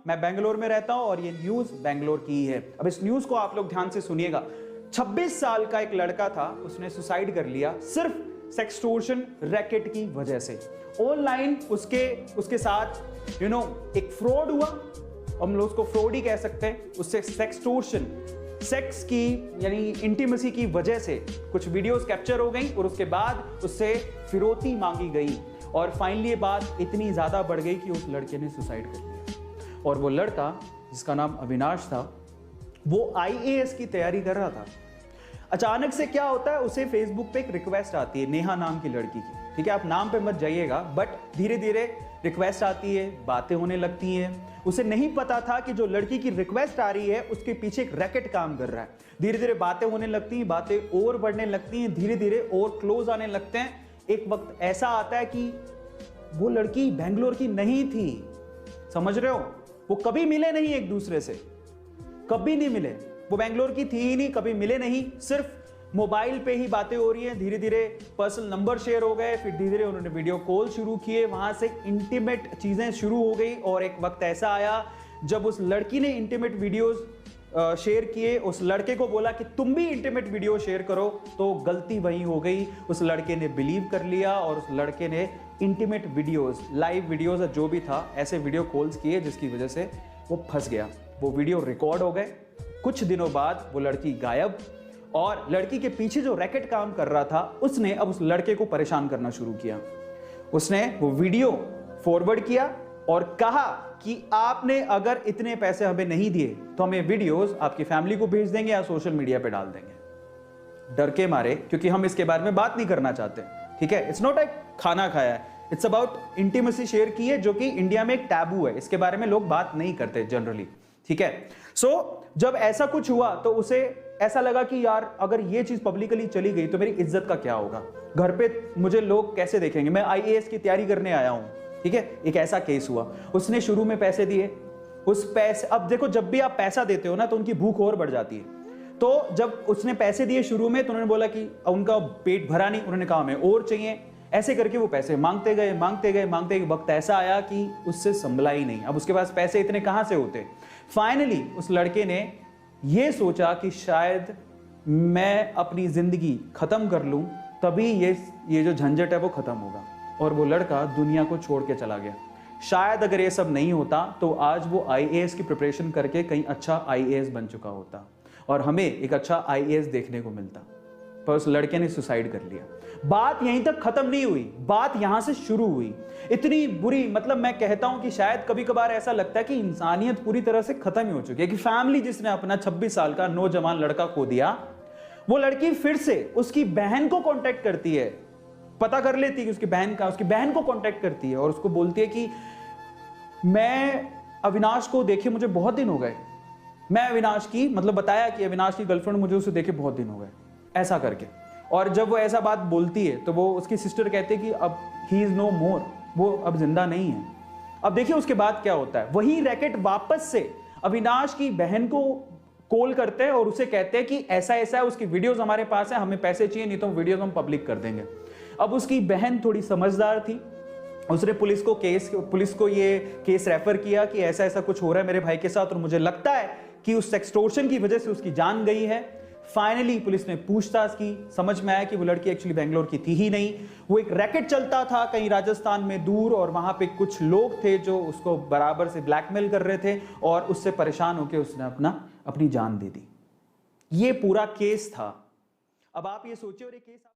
मैं बेंगलोर में रहता हूं और ये न्यूज बेंगलोर की ही है। अब इस न्यूज को आप लोग ध्यान से सुनिएगा। 26 साल का एक लड़का था, उसने सुसाइड कर लिया सिर्फ सेक्सटोर्शन रैकेट की वजह से। ऑनलाइन उसके साथ एक फ्रॉड हुआ, हम लोग उसको फ्रॉड ही कह सकते हैं। उससे सेक्सटोर्शन, सेक्स की यानी इंटीमेसी की वजह से कुछ वीडियोस कैप्चर हो गई और उसके बाद उससे फिरौती मांगी गई और फाइनली ये बात इतनी ज्यादा बढ़ गई कि उस लड़के ने सुसाइड कर लिया। और वो लड़का जिसका नाम अविनाश था, वो आईएएस की तैयारी कर रहा था। अचानक से क्या होता है, उसे फेसबुक पे एक रिक्वेस्ट आती है नेहा नाम की लड़की की। ठीक है, आप नाम पे मत जाइएगा, बट धीरे धीरे रिक्वेस्ट आती है, बातें होने लगती हैं। उसे नहीं पता था कि जो लड़की की रिक्वेस्ट आ रही है उसके पीछे एक रैकेट काम कर रहा है। धीरे धीरे बातें होने लगती हैं, बातें और बढ़ने लगती हैं, धीरे धीरे और क्लोज आने लगते हैं। एक वक्त ऐसा आता है कि वो लड़की बेंगलोर की नहीं थी, समझ रहे हो? वो कभी मिले नहीं एक दूसरे से, कभी नहीं मिले। वो बेंगलोर की थी ही नहीं, कभी मिले नहीं, सिर्फ मोबाइल पे ही बातें हो रही हैं। धीरे धीरे पर्सनल नंबर शेयर हो गए, फिर धीरे धीरे उन्होंने वीडियो कॉल शुरू किए, वहां से इंटीमेट चीजें शुरू हो गई। और एक वक्त ऐसा आया जब उस लड़की ने इंटीमेट वीडियोस शेयर किए, उस लड़के को बोला कि तुम भी इंटीमेट वीडियो शेयर करो, तो गलती वही हो गई। उस लड़के ने बिलीव कर लिया और उस लड़के ने इंटीमेट वीडियोस, लाइव वीडियोस जो भी था, ऐसे वीडियो कॉल्स किए जिसकी वजह से वो फंस गया। वो वीडियो रिकॉर्ड हो गए। कुछ दिनों बाद वो लड़की गायब और लड़की के पीछे जो रैकेट काम कर रहा था उसने अब उस लड़के को परेशान करना शुरू किया। उसने वो वीडियो फॉरवर्ड किया और कहा कि आपने अगर इतने पैसे हमें नहीं दिए तो हमें वीडियोस आपकी फैमिली को भेज देंगे या सोशल मीडिया पे डाल देंगे। डर के मारे, क्योंकि हम इसके बारे में बात नहीं करना चाहते। ठीक है, इट्स नॉट लाइक खाना खाया है, इट्स अबाउट इंटीमेसी शेयर की है, जो कि इंडिया में एक टैबू है, इसके बारे में लोग बात नहीं करते जनरली। ठीक है, सो जब ऐसा कुछ हुआ तो उसे ऐसा लगा कि यार अगर ये चीज पब्लिकली चली गई तो मेरी इज्जत का क्या होगा, घर पे मुझे लोग कैसे देखेंगे, मैं आईएएस की तैयारी करने आया हूं। ठीक है, एक ऐसा केस हुआ। उसने शुरू में पैसे दिए, उस पैसे, अब देखो जब भी आप पैसा देते हो ना तो उनकी भूख और बढ़ जाती है। तो जब उसने पैसे दिए शुरू में तो उन्होंने बोला कि उनका पेट भरा नहीं, उन्होंने कहा हमें और चाहिए। ऐसे करके वो पैसे मांगते गए मांगते गए मांगते गए, वक्त ऐसा आया कि उससे संभला ही नहीं। अब उसके पास पैसे इतने कहां से होते। फाइनली उस लड़के ने ये सोचा कि शायद मैं अपनी जिंदगी खत्म कर लूं, तभी ये जो झंझट है वो खत्म होगा। और वो लड़का दुनिया को छोड़ के चला गया। शायद अगर ये सब नहीं होता तो आज वो आईएएस की प्रिपरेशन करके कहीं अच्छा आईएएस बन चुका होता और हमें एक अच्छा आईएएस देखने को मिलता। पर उस लड़के ने सुसाइड कर लिया। बात यहीं तक खत्म नहीं हुई, बात यहां से शुरू हुई। इतनी बुरी, मतलब मैं कहता हूं कि शायद कभी कभार ऐसा लगता है कि इंसानियत पूरी तरह से खत्म ही हो चुकी है। कि फैमिली जिसने अपना 26 साल का नौजवान लड़का खो दिया, वो लड़की फिर से उसकी बहन को कांटेक्ट करती है, पता कर लेती है कि उसकी बहन को कांटेक्ट करती है और उसको बोलती है कि मैं अविनाश को देखे मुझे बहुत दिन हो गए, मैं अविनाश की, मतलब बताया कि अविनाश की गर्लफ्रेंड, मुझे उसे देखे बहुत दिन हो गए, ऐसा करके। और जब वो ऐसा बात बोलती है तो वो उसकी सिस्टर कहते हैं कि अब ही इज नो मोर, वो अब जिंदा नहीं है। अब देखिए उसके बाद क्या होता है, वही रैकेट वापस से अविनाश की बहन को कॉल करते हैं और उसे कहते हैं कि ऐसा ऐसा है, उसकी वीडियोस हमारे पास है, हमें पैसे चाहिए, नहीं तो वीडियोस हम पब्लिक कर देंगे। अब उसकी बहन थोड़ी समझदार थी, उसने पुलिस को ये केस रेफर किया कि ऐसा ऐसा कुछ हो रहा है मेरे भाई के साथ और मुझे लगता है कि उस सेक्सटोर्शन की वजह से उसकी जान गई है। फाइनली पुलिस ने पूछताछ की, समझ में आया कि वो लड़की एक्चुअली बेंगलोर की थी ही नहीं। वो एक रैकेट चलता था कहीं राजस्थान में दूर और वहां पे कुछ लोग थे जो उसको बराबर से ब्लैकमेल कर रहे थे और उससे परेशान होकर उसने अपनी जान दे दी। ये पूरा केस था। अब आप ये सोचिए, और ये केस